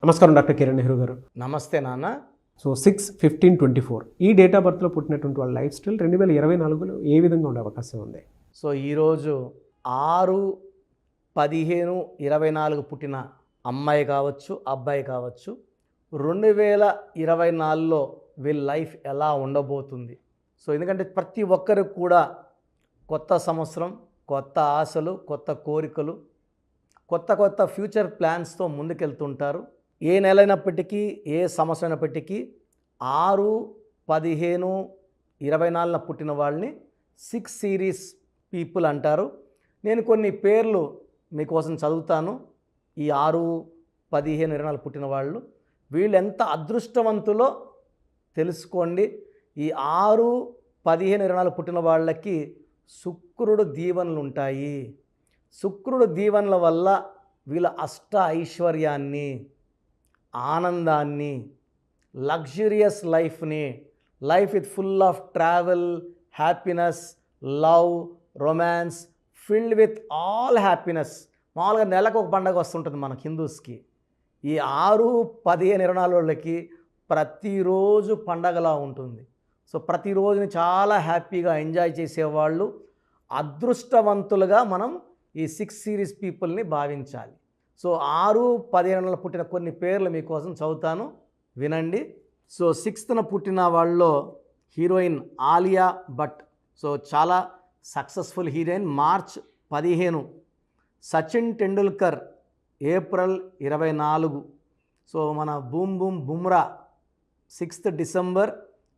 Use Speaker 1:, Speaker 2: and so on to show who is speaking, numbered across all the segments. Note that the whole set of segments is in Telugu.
Speaker 1: నమస్కారం డాక్టర్ కిరణ్ నెహ్రూ గారు.
Speaker 2: నమస్తే నాన్న.
Speaker 1: సో 6/15/24 ఈ డేట్ ఆఫ్ బర్త్లో పుట్టినటువంటి వాళ్ళ లైఫ్ స్టైల్ 2024లో ఏ విధంగా ఉండే అవకాశం ఉంది?
Speaker 2: సో ఈరోజు 6/15/24 పుట్టిన అమ్మాయి కావచ్చు, అబ్బాయి కావచ్చు, 2024లో వీళ్ళ లైఫ్ ఎలా ఉండబోతుంది? సో ఎందుకంటే ప్రతి ఒక్కరికి కూడా కొత్త సంవత్సరం, కొత్త ఆశలు, కొత్త కోరికలు, కొత్త ఫ్యూచర్ ప్లాన్స్తో ముందుకెళ్తుంటారు. ఏ నెలైనప్పటికీ, ఏ సంవత్సరం అయినప్పటికీ 6/15/24 పుట్టిన వాళ్ళని 6 సిరీస్ పీపుల్ అంటారు. నేను కొన్ని పేర్లు మీకోసం చదువుతాను. ఈ 6/15/24 పుట్టిన వాళ్ళు వీళ్ళు ఎంత అదృష్టవంతులో తెలుసుకోండి. ఈ 6/15/24 పుట్టిన వాళ్ళకి శుక్రుడు దీవెనలు ఉంటాయి. శుక్రుడు దీవెనల వల్ల వీళ్ళ అష్ట ఐశ్వర్యాన్ని, ఆనందాన్ని, లగ్జరియస్ లైఫ్ని, life with full of travel, happiness, love, romance, filled with all happiness. మామూలుగా నెలకు ఒక పండగ వస్తుంటుంది మనకు హిందూస్కి. ఈ 6/15/24 వాళ్ళకి ప్రతిరోజు పండగలా ఉంటుంది. సో ప్రతిరోజుని చాలా హ్యాపీగా ఎంజాయ్ చేసేవాళ్ళు అదృష్టవంతులుగా మనం ఈ 6 సిరీస్ పీపుల్ని భావించాలి. సో 6/15 పుట్టిన కొన్ని పేర్లు మీకోసం చదువుతాను, వినండి. సో 6th పుట్టిన వాళ్ళలో హీరోయిన్ ఆలియా భట్. సో చాలా సక్సెస్ఫుల్ heroine. March 15. Sachin Tendulkar April 24. So మన బూమ్ Bumrah 6th December.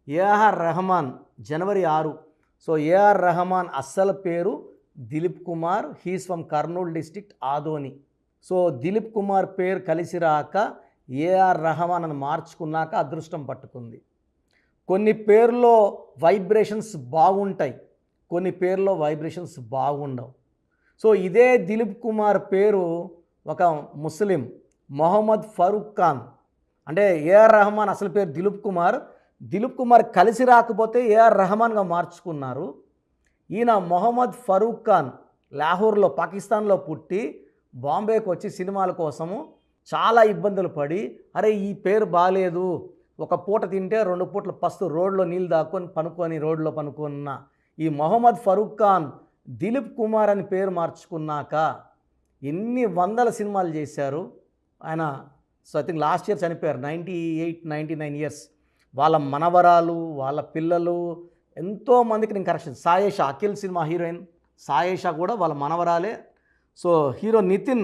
Speaker 2: AR Rahman January 6. So AR Rahman అస్సలు పేరు Dilip Kumar. He's from Kurnool district, Adoni. So Dilip Kumar పేరు కలిసి రాక ఏఆర్ రెహమాన్ అని మార్చుకున్నాక అదృష్టం పట్టుకుంది. కొన్ని పేర్లో వైబ్రేషన్స్ బాగుంటాయి, కొన్ని పేర్లో వైబ్రేషన్స్ బాగుండవు. సో ఇదే దిలీప్ కుమార్ పేరు ఒక ముస్లిం మొహమ్మద్ ఫరూక్ ఖాన్, అంటే ఏఆర్ రెహమాన్ అసలు పేరు దిలీప్ కుమార్ కలిసి రాకపోతే ఏఆర్ రెహమాన్గా మార్చుకున్నారు. ఈయన మొహమ్మద్ ఫరూక్ ఖాన్ లాహోర్లో, పాకిస్తాన్లో పుట్టి బాంబేకి వచ్చి సినిమాల కోసము చాలా ఇబ్బందులు పడి, అరే ఈ పేరు బాగాలేదు, ఒక పూట తింటే 2 పూట్ల పస్తు రోడ్లో నీళ్ళు దాక్కొని రోడ్లో పనుకున్న ఈ మొహమ్మద్ ఫరూక్ ఖాన్ దిలీప్ కుమార్ అని పేరు మార్చుకున్నాక ఎన్ని వందల సినిమాలు చేశారు ఆయన. So I think last year చనిపోయారు, 98-99 ఇయర్స్. వాళ్ళ మనవరాలు, వాళ్ళ పిల్లలు, ఎంతోమందికి నేను కరెక్షన్. సాయేషా, అఖిల్ సినిమా హీరోయిన్ సాయేషా కూడా వాళ్ళ మనవరాలే. సో హీరో నితిన్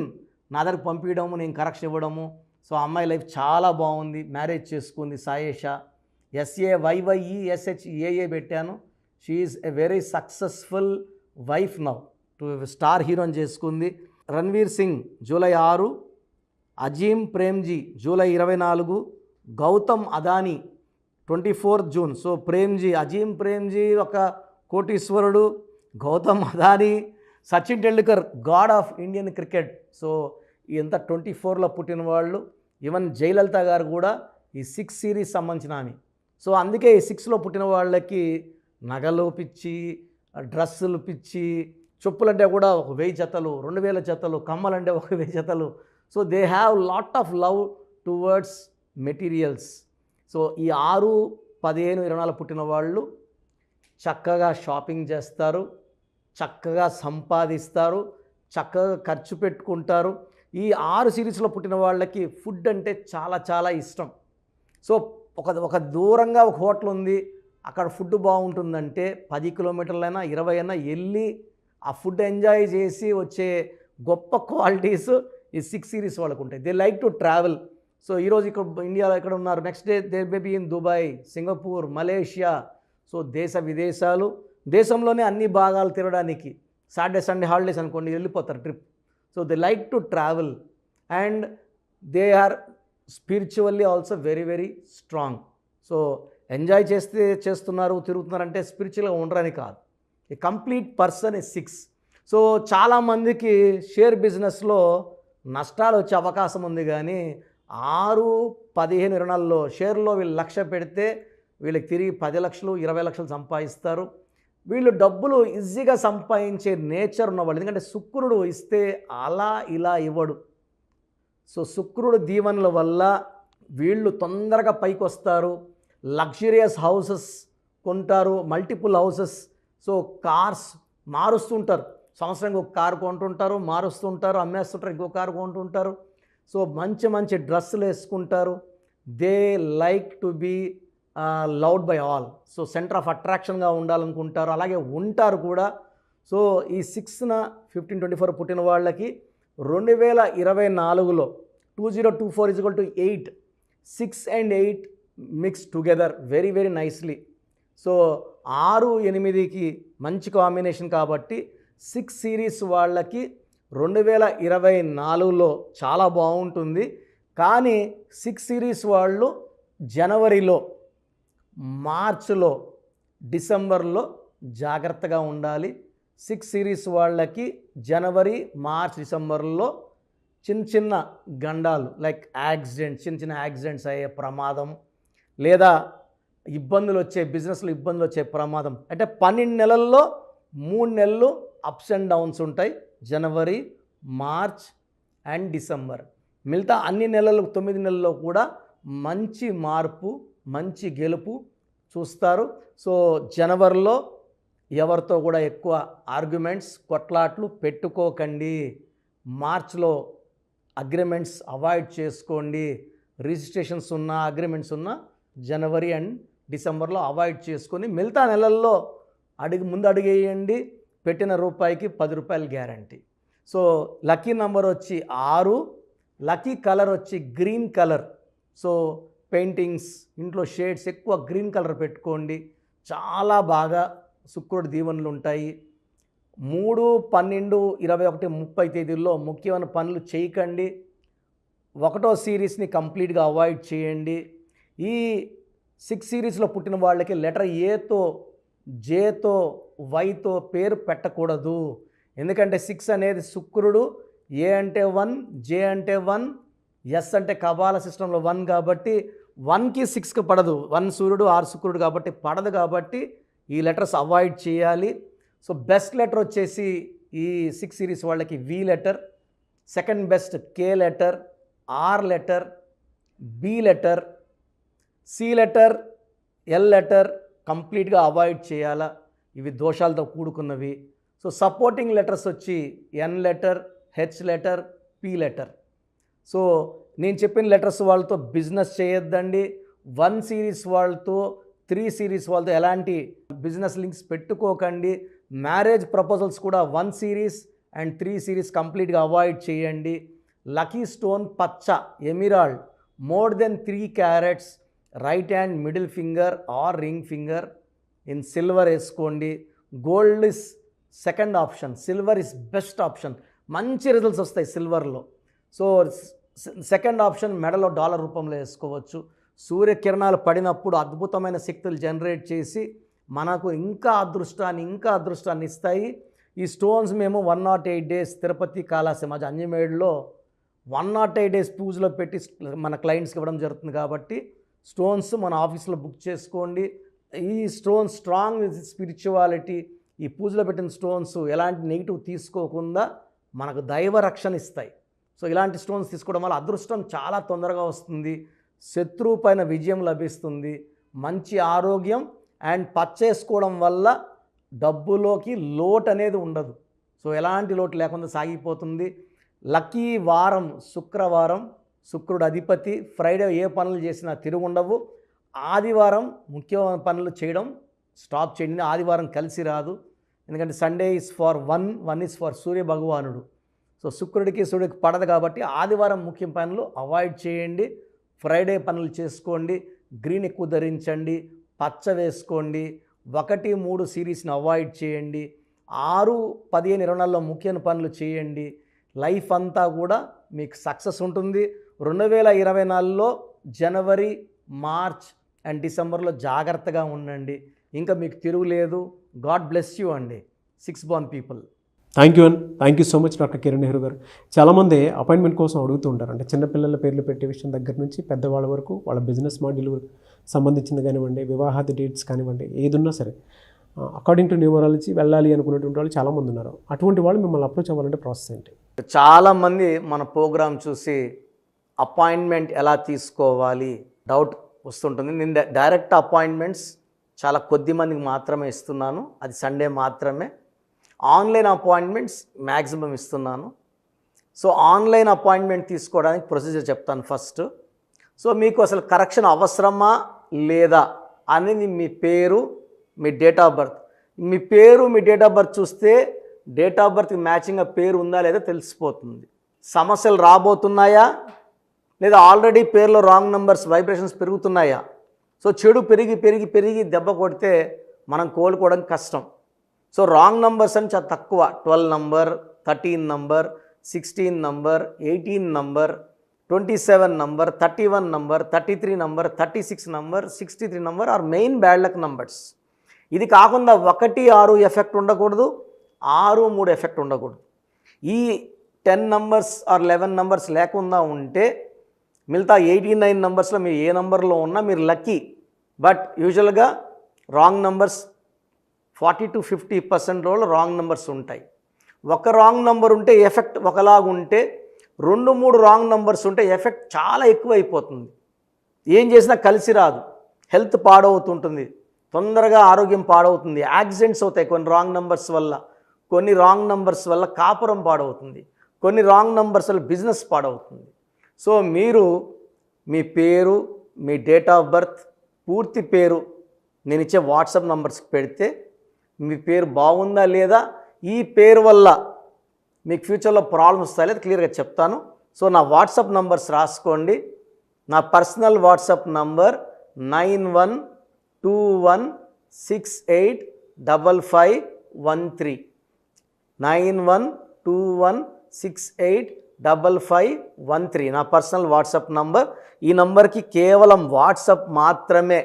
Speaker 2: నా దగ్గరకు పంపించడము, నేను కరెక్షన్ ఇవ్వడము. సో అమ్మాయి లైఫ్ చాలా బాగుంది, మ్యారేజ్ చేసుకుంది సాయేషా. SAYYESHAA పెట్టాను. She is a very successful wife now. Star హీరోని చేసుకుంది. Ranveer Singh July 6. Azim Premji July 24. Gautam Adani 24 June. So Azim Premji ఒక కోటీశ్వరుడు, Gautam Adani, Sachin Tendulkar god of Indian cricket. So ఎంత 24లో పుట్టిన వాళ్ళు. ఈవెన్ జయలలిత గారు కూడా ఈ 6 సిరీస్ సంబంధించిన ఆమె. సో అందుకే ఈ 6లో పుట్టిన వాళ్ళకి నగలు పిచ్చి, డ్రెస్సులు పిచ్చి, చెప్పులంటే కూడా 1000 జతలు, 2000 జతలు, కమ్మలంటే 1000 జతలు. So they have lot of love towards materials. So ఈ 6/15/24 పుట్టిన వాళ్ళు చక్కగా షాపింగ్ చేస్తారు, చక్కగా సంపాదిస్తారు, చక్కగా ఖర్చు పెట్టుకుంటారు. ఈ 6 సిరీస్లో పుట్టిన వాళ్ళకి ఫుడ్ అంటే చాలా చాలా ఇష్టం. సో ఒక దూరంగా ఒక హోటల్ ఉంది, అక్కడ ఫుడ్ బాగుంటుందంటే 10 కిలోమీటర్లైనా 20 అయినా వెళ్ళి ఆ ఫుడ్ ఎంజాయ్ చేసి వచ్చే గొప్ప క్వాలిటీస్ ఈ 6 సిరీస్ వాళ్ళకు ఉంటాయి. They like to travel. So ఈరోజు ఇక్కడ ఇండియాలో ఎక్కడ ఉన్నారు, next day they may be in Dubai, Singapore, Malaysia. So దేశ విదేశాలు, దేశంలోనే అన్ని భాగాలు తిరగడానికి సాటర్డే సండే హాలిడేస్ అనుకోండి వెళ్ళిపోతారు trip. So they like to travel and they are spiritually also very very strong. So enjoy చేస్తున్నారు, తిరుగుతున్నారంటే స్పిరిచువల్గా ఉండరని కాదు. A complete person is 6. So చాలామందికి షేర్ బిజినెస్లో నష్టాలు వచ్చే అవకాశం ఉంది, కానీ 6/15/24లో షేర్లో వీళ్ళు 1,00,000 పెడితే వీళ్ళకి తిరిగి 10 లక్షలు 20 లక్షలు సంపాదిస్తారు. వీళ్ళు డబ్బులు ఈజీగా సంపాదించే నేచర్ ఉన్నవాళ్ళు. ఎందుకంటే శుక్రుడు ఇస్తే అలా ఇలా ఇవ్వడు. సో శుక్రుడు దీవెనల వల్ల వీళ్ళు తొందరగా పైకి వస్తారు, లగ్జరియస్ హౌసెస్ కొంటారు, మల్టిపుల్ హౌసెస్. సో కార్స్ మారుస్తుంటారు, సంవత్సరానికి ఒక కారు కొంటుంటారు, మారుస్తుంటారు, అమ్మేస్తుంటారు, ఇంకో కారు కొంటుంటారు. సో మంచి మంచి డ్రెస్సులు వేసుకుంటారు. They like to be loved by all. So centre of అట్రాక్షన్గా ఉండాలనుకుంటారు, అలాగే ఉంటారు కూడా. సో ఈ 6న 1524 పుట్టిన వాళ్ళకి 2024లో 2024 = 8, 6 and 8 mix together very very నైస్లీ. సో 6, 8కి మంచి కాంబినేషన్ కాబట్టి 6 సిరీస్ వాళ్ళకి 2024లో చాలా బాగుంటుంది. కానీ 6 సిరీస్ వాళ్ళు జనవరిలో, మార్చిలో, డిసెంబర్లో జాగ్రత్తగా ఉండాలి. 6 సిరీస్ వాళ్ళకి జనవరి, మార్చ్, డిసెంబర్లో చిన్న చిన్న గండాలు లైక్ యాక్సిడెంట్స్, చిన్న చిన్న యాక్సిడెంట్స్ అయ్యే ప్రమాదం, లేదా ఇబ్బందులు వచ్చే, బిజినెస్లో ఇబ్బందులు వచ్చే ప్రమాదం. అంటే 12 నెలల్లో 3 నెలలు అప్స్ అండ్ డౌన్స్ ఉంటాయి, జనవరి, మార్చ్ అండ్ డిసెంబర్. మిగతా అన్ని నెలలు 9 నెలల్లో కూడా మంచి మార్పు, మంచి గెలుపు చూస్తారు. సో జనవరిలో ఎవరితో కూడా ఎక్కువ ఆర్గ్యుమెంట్స్, కొట్లాట్లు పెట్టుకోకండి. మార్చ్లో అగ్రిమెంట్స్ అవాయిడ్ చేసుకోండి. రిజిస్ట్రేషన్స్ ఉన్న, అగ్రిమెంట్స్ ఉన్న జనవరి అండ్ డిసెంబర్లో అవాయిడ్ చేసుకొని మిగతా నెలల్లో ముందు అడుగేయండి. పెట్టిన రూపాయికి 10 రూపాయలు గ్యారంటీ. సో లక్కీ నెంబర్ వచ్చి 6, లక్కీ కలర్ వచ్చి గ్రీన్ కలర్. సో పెయింటింగ్స్, ఇంట్లో షేడ్స్ ఎక్కువ గ్రీన్ కలర్ పెట్టుకోండి, చాలా బాగా శుక్రుడి దీవెనలు ఉంటాయి. 3, 12, 21, 30 తేదీల్లో ముఖ్యమైన పనులు చేయకండి. 1వ సిరీస్ని కంప్లీట్గా అవాయిడ్ చేయండి. ఈ 6 సిరీస్లో పుట్టిన వాళ్ళకి లెటర్ ఏతో, జేతో, వైతో పేరు పెట్టకూడదు. ఎందుకంటే 6 అనేది శుక్రుడు, ఏ అంటే 1, జే అంటే 1, ఎస్ అంటే కబాల సిస్టంలో 1 కాబట్టి 1కి 6కి పడదు. 1 సూర్యుడు, 6 శుక్రుడు కాబట్టి పడదు. కాబట్టి ఈ లెటర్స్ అవాయిడ్ చేయాలి. సో బెస్ట్ లెటర్ వచ్చేసి ఈ 6 సిరీస్ వాళ్ళకి V letter, second best K letter, R letter, B letter, C letter, L letter కంప్లీట్గా అవాయిడ్ చేయాలా, ఇవి దోషాలతో కూడుకున్నవి. సో సపోర్టింగ్ లెటర్స్ వచ్చి N letter, H letter, P letter. So నేను చెప్పిన లెటర్స్ వాళ్ళతో బిజినెస్ చేయొద్దండి. 1 సిరీస్ వాళ్ళతో, 3 సిరీస్ వాళ్ళతో ఎలాంటి బిజినెస్ లింక్స్ పెట్టుకోకండి. మ్యారేజ్ ప్రపోజల్స్ కూడా 1 సిరీస్ అండ్ 3 సిరీస్ కంప్లీట్గా అవాయిడ్ చేయండి. లక్కీ స్టోన్ పచ్చ emerald, more than 3 carats, right hand middle finger or ring finger in silver వేసుకోండి. Gold is second option, silver is best option. మంచి రిజల్ట్స్ వస్తాయి సిల్వర్లో. సో సెకండ్ ఆప్షన్ మెడలో డాలర్ రూపంలో వేసుకోవచ్చు. సూర్యకిరణాలు పడినప్పుడు అద్భుతమైన శక్తులు జనరేట్ చేసి మనకు ఇంకా అదృష్టాన్ని ఇస్తాయి. ఈ స్టోన్స్ మేము 108 డేస్ తిరుపతి కాళాసమాజ్ అంజమేడ్లో 108 డేస్ పూజలో పెట్టి మన క్లయింట్స్కి ఇవ్వడం జరుగుతుంది. కాబట్టి స్టోన్స్ మన ఆఫీస్లో బుక్ చేసుకోండి. ఈ స్టోన్స్ స్ట్రాంగ్ స్పిరిచువాలిటీ, ఈ పూజలో పెట్టిన స్టోన్స్ ఎలాంటి నెగిటివ్ తీసుకోకుండా మనకు దైవ రక్షణ ఇస్తాయి. సో ఇలాంటి స్టోన్స్ తీసుకోవడం వల్ల అదృష్టం చాలా తొందరగా వస్తుంది, శత్రువు పైన విజయం లభిస్తుంది, మంచి ఆరోగ్యం అండ్ పచ్చేసుకోవడం వల్ల డబ్బులోకి లోటు అనేది ఉండదు. సో ఎలాంటి లోటు లేకుండా సాగిపోతుంది. లక్కీ వారం శుక్రవారం, శుక్రుడు అధిపతి. ఫ్రైడే ఏ పనులు చేసినా తిరుగుండవు. ఆదివారం ముఖ్యమైన పనులు చేయడం స్టాప్ చేయండి. ఆదివారం కలిసి రాదు, ఎందుకంటే Sunday is for 1 is for Surya భగవానుడు. సో శుక్రుడికి సూర్యుడికి పడదు కాబట్టి ఆదివారం ముఖ్య పనులు అవాయిడ్ చేయండి. ఫ్రైడే పనులు చేసుకోండి. గ్రీన్ ఎక్కువ ధరించండి, పచ్చ వేసుకోండి. 1, 3 సిరీస్ని అవాయిడ్ చేయండి. 6, 15, 24లో ముఖ్యమైన పనులు చేయండి. లైఫ్ అంతా కూడా మీకు సక్సెస్ ఉంటుంది. 2024లో జనవరి, మార్చ్ అండ్ డిసెంబర్లో జాగ్రత్తగా ఉండండి. ఇంకా మీకు తిరుగులేదు. గాడ్ బ్లెస్ యూ అండి 6 born people.
Speaker 1: Thank you so much doctor Kiran Nehru గారు. చాలామంది అపాయింట్మెంట్ కోసం అడుగుతూ ఉంటారు. అంటే చిన్నపిల్లల పేర్లు పెట్టే విషయం దగ్గర నుంచి పెద్దవాళ్ళ వరకు వాళ్ళ బిజినెస్ మాడ్యూల్ సంబంధించింది కానివ్వండి, వివాహాది డేట్స్ కానివ్వండి, ఏదున్నా సరే అకార్డింగ్ టు న్యూమరాలజీ వెళ్ళాలి అనుకునేటువంటి వాళ్ళు చాలామంది ఉన్నారు. అటువంటి వాళ్ళు మిమ్మల్ని అప్రోచ్ అవ్వాలంటే ప్రాసెస్ ఏంటి?
Speaker 2: చాలామంది మన ప్రోగ్రామ్ చూసి అపాయింట్మెంట్ ఎలా తీసుకోవాలి డౌట్ వస్తుంటుంది. నేను డైరెక్ట్ అపాయింట్మెంట్స్ చాలా కొద్ది మందికి మాత్రమే ఇస్తున్నాను, అది సండే మాత్రమే. ఆన్లైన్ అపాయింట్మెంట్స్ మ్యాక్సిమం ఇస్తున్నాను. సో ఆన్లైన్ అపాయింట్మెంట్ తీసుకోవడానికి ప్రొసీజర్ చెప్తాను ఫస్ట్. సో మీకు అసలు కరెక్షన్ అవసరమా లేదా అనేది మీ పేరు, మీ డేట్ ఆఫ్ బర్త్. మీ పేరు, మీ డేట్ ఆఫ్ బర్త్ చూస్తే డేట్ ఆఫ్ బర్త్కి మ్యాచింగ్గా పేరు ఉందా లేదా తెలిసిపోతుంది. సమస్యలు రాబోతున్నాయా లేదా ఆల్రెడీ పేరులో రాంగ్ నెంబర్స్ వైబ్రేషన్స్ పెరుగుతున్నాయా? సో చెడు పెరిగి పెరిగి పెరిగి దెబ్బ కొడితే మనం కోలుకోవడం కష్టం. సో రాంగ్ నెంబర్స్ అని చాలా తక్కువ. 12 number, 13 number, 16 number, 18 number, 27 number, 31 number, 33 number, 36 number, 63 number are main bad luck numbers. ఇది కాకుండా 1, 6 ఎఫెక్ట్ ఉండకూడదు, 6, 3 ఎఫెక్ట్ ఉండకూడదు. ఈ 10 నంబర్స్ ఆర్ 11 నంబర్స్ లేకుండా ఉంటే మిగతా 89 నంబర్స్లో మీరు ఏ నంబర్లో ఉన్నా మీరు లక్కీ. బట్ యూజువల్గా రాంగ్ నంబర్స్ 40 to 50% రోజులు రాంగ్ నెంబర్స్ ఉంటాయి. ఒక రాంగ్ నెంబర్ ఉంటే ఎఫెక్ట్ ఒకలాగా ఉంటే 2, 3 రాంగ్ నెంబర్స్ ఉంటే ఎఫెక్ట్ చాలా ఎక్కువ అయిపోతుంది. ఏం చేసినా కలిసి రాదు, హెల్త్ పాడవుతుంటుంది, తొందరగా ఆరోగ్యం పాడవుతుంది, యాక్సిడెంట్స్ అవుతాయి కొన్ని రాంగ్ నెంబర్స్ వల్ల, కొన్ని రాంగ్ నెంబర్స్ వల్ల కాపురం పాడవుతుంది, కొన్ని రాంగ్ నెంబర్స్ వల్ల బిజినెస్ పాడవుతుంది. సో మీరు మీ పేరు, మీ డేట్ ఆఫ్ బర్త్, పూర్తి పేరు నేను ఇచ్చే వాట్సాప్ నంబర్స్కి పెడితే మీ పేరు బాగుందా లేదా, ఈ పేరు వల్ల మీకు ఫ్యూచర్లో ప్రాబ్లమ్స్ వస్తాయి లేదా క్లియర్గా చెప్తాను. సో నా వాట్సాప్ నంబర్స్ రాసుకోండి. నా పర్సనల్ వాట్సాప్ నంబర్ 9121685513 9121685513 నా పర్సనల్ వాట్సాప్ నంబర్. ఈ నంబర్కి కేవలం వాట్సాప్ మాత్రమే.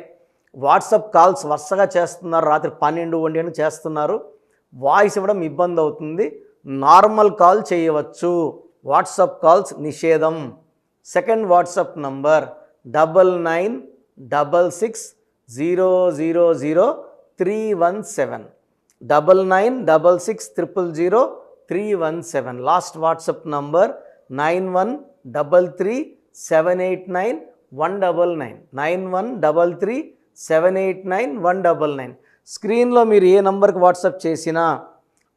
Speaker 2: వాట్సాప్ కాల్స్ వరుసగా చేస్తున్నారు, రాత్రి 12, 1 గంటలకు చేస్తున్నారు, వాయిస్ ఇవ్వడం ఇబ్బంది అవుతుంది. నార్మల్ కాల్ చేయవచ్చు, వాట్సాప్ కాల్స్ నిషేధం. Second WhatsApp number 9966000317 9966000317. Last WhatsApp number 9133789199 9133789199. స్క్రీన్లో మీరు ఏ నంబర్కి వాట్సాప్ చేసినా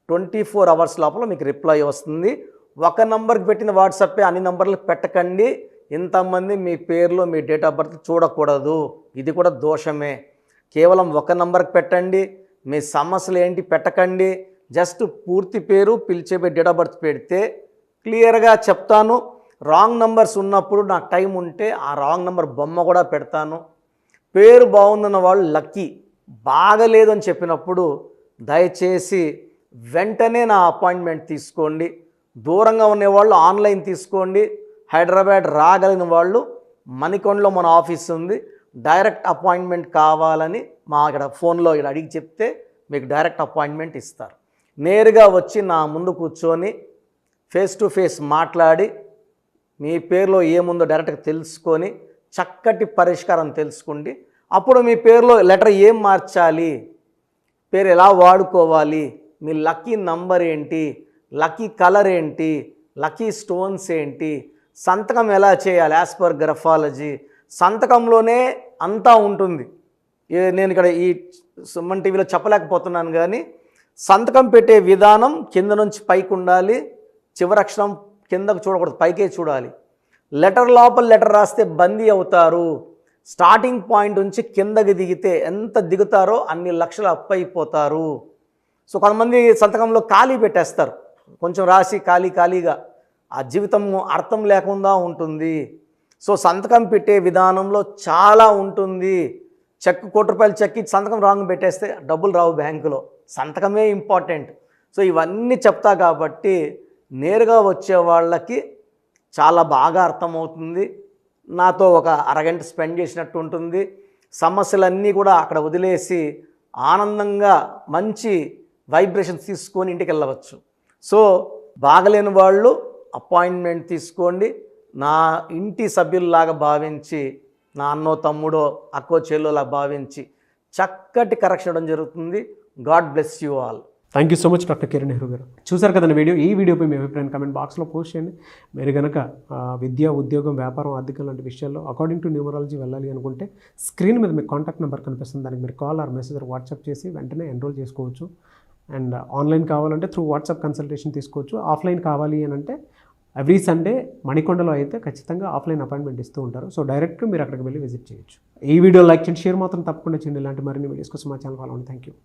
Speaker 2: 24 అవర్స్ లోపల మీకు రిప్లై వస్తుంది. ఒక నంబర్కి పెట్టిన వాట్సాపే అన్ని నంబర్లకు పెట్టకండి. ఇంతమంది మీ పేర్లు, మీ డేట్ ఆఫ్ బర్త్ చూడకూడదు, ఇది కూడా దోషమే. కేవలం ఒక నంబర్కి పెట్టండి. మీ సమస్యలు ఏంటి పెట్టకండి. జస్ట్ పూర్తి పేరు, పిలిచే డేట్ ఆఫ్ బర్త్ పెడితే క్లియర్గా చెప్తాను. రాంగ్ నంబర్స్ ఉన్నప్పుడు నాకు టైం ఉంటే ఆ రాంగ్ నంబర్ బొమ్మ కూడా పెడతాను. పేరు బాగుందన్న వాళ్ళు లక్కీ, బాగలేదు అని చెప్పినప్పుడు దయచేసి వెంటనే నా అపాయింట్మెంట్ తీసుకోండి. దూరంగా ఉండేవాళ్ళు ఆన్లైన్ తీసుకోండి. హైదరాబాద్ రాగలిగిన వాళ్ళు మణికొండలో మన ఆఫీస్ ఉంది, డైరెక్ట్ అపాయింట్మెంట్ కావాలని మా ఇక్కడ ఫోన్లో ఇక్కడ అడిగి చెప్తే మీకు డైరెక్ట్ అపాయింట్మెంట్ ఇస్తారు. నేరుగా వచ్చి నా ముందు కూర్చొని ఫేస్ టు ఫేస్ మాట్లాడి మీ పేరులో ఏముందో డైరెక్ట్గా తెలుసుకొని చక్కటి పరిష్కారం తెలుసుకోండి. అప్పుడు మీ పేరులో లెటర్ ఏం మార్చాలి, పేరు ఎలా వాడుకోవాలి, మీ లక్కీ నంబర్ ఏంటి, లక్కీ కలర్ ఏంటి, లక్కీ స్టోన్స్ ఏంటి, సంతకం ఎలా చేయాలి యాజ్ పర్ గ్రఫాలజీ, సంతకంలోనే అంతా ఉంటుంది. నేను ఇక్కడ ఈ సుమన్ టీవీలో చెప్పలేకపోతున్నాను కానీ సంతకం పెట్టే విధానం కింద నుంచి పైకి ఉండాలి, చివరి అక్షరం కిందకు చూడకూడదు, పైకే చూడాలి. లెటర్ లోపల లెటర్ రాస్తే బందీ అవుతారు. స్టార్టింగ్ పాయింట్ నుంచి కిందకి దిగితే ఎంత దిగుతారో అన్ని లక్షలు అప్పు అయిపోతారు. సో కొంతమంది సంతకంలో ఖాళీ పెట్టేస్తారు, కొంచెం రాసి ఖాళీగా ఆ జీవితం అర్థం లేకుండా ఉంటుంది. సో సంతకం పెట్టే విధానంలో చాలా ఉంటుంది. చెక్ ₹1,00,000 చెక్ ఇచ్చి సంతకం రాంగ్ పెట్టేస్తే డబ్బులు రావు బ్యాంకులో, సంతకమే ఇంపార్టెంట్. సో ఇవన్నీ చెప్తా కాబట్టి నేరుగా వచ్చే వాళ్ళకి చాలా బాగా అర్థమవుతుంది. నాతో ఒక అరగంట స్పెండ్ చేసినట్టు ఉంటుంది. సమస్యలన్నీ కూడా అక్కడ వదిలేసి ఆనందంగా మంచి వైబ్రేషన్స్ తీసుకొని ఇంటికి వెళ్ళవచ్చు. సో బాగలేని వాళ్ళు అపాయింట్మెంట్ తీసుకోండి. నా ఇంటి సభ్యుల్లాగా భావించి, నా అన్నో తమ్ముడో అక్కో చెల్లోలా భావించి చక్కటి కరెక్షన్ ఇవ్వడం జరుగుతుంది. God bless you all.
Speaker 1: Thank you so much doctor Kiran Nehru గారు. చూసారు కదండి వీడియో. ఈ వీడియోపై మీ అభిప్రాయం కామెంట్ బాక్స్లో పోస్ట్ చేయండి. మీరు కనుక విద్య, ఉద్యోగం, వ్యాపారం, ఆర్థికం లాంటి విషయాల్లో అకార్డింగ్ టు న్యూమరాలజీ వెళ్ళాలి అనుకుంటే స్క్రీన్ మీద మీకు కాంటాక్ట్ నెంబర్ కనిపిస్తుంది. దానికి మీరు కాల్ ఆర్ మెసేజ్ వాట్సాప్ చేసి వెంటనే ఎన్రోల్ చేసుకోవచ్చు. అండ్ ఆన్లైన్ కావాలంటే త్రూ వాట్సాప్ కన్సల్టేషన్ తీసుకోవచ్చు. ఆఫ్లైన్ కావాలి అని అంటే ఎవ్రీ సండే మణికొండలో అయితే ఖచ్చితంగా ఆఫ్లైన్ అపాయింట్మెంట్ ఇస్తూ ఉంటారు. సో డైరెక్ట్గా మీరు అక్కడికి వెళ్ళి విజిట్ చేయొచ్చు. ఈ వీడియో లైక్ చేయండి, షేర్ మాత్రం తప్పకుండా చేయండి. ఇలాంటి మరిన్ని వీడియోస్ కోసం మా ఛానల్ ఫాలో అవ్వండి. Thank you.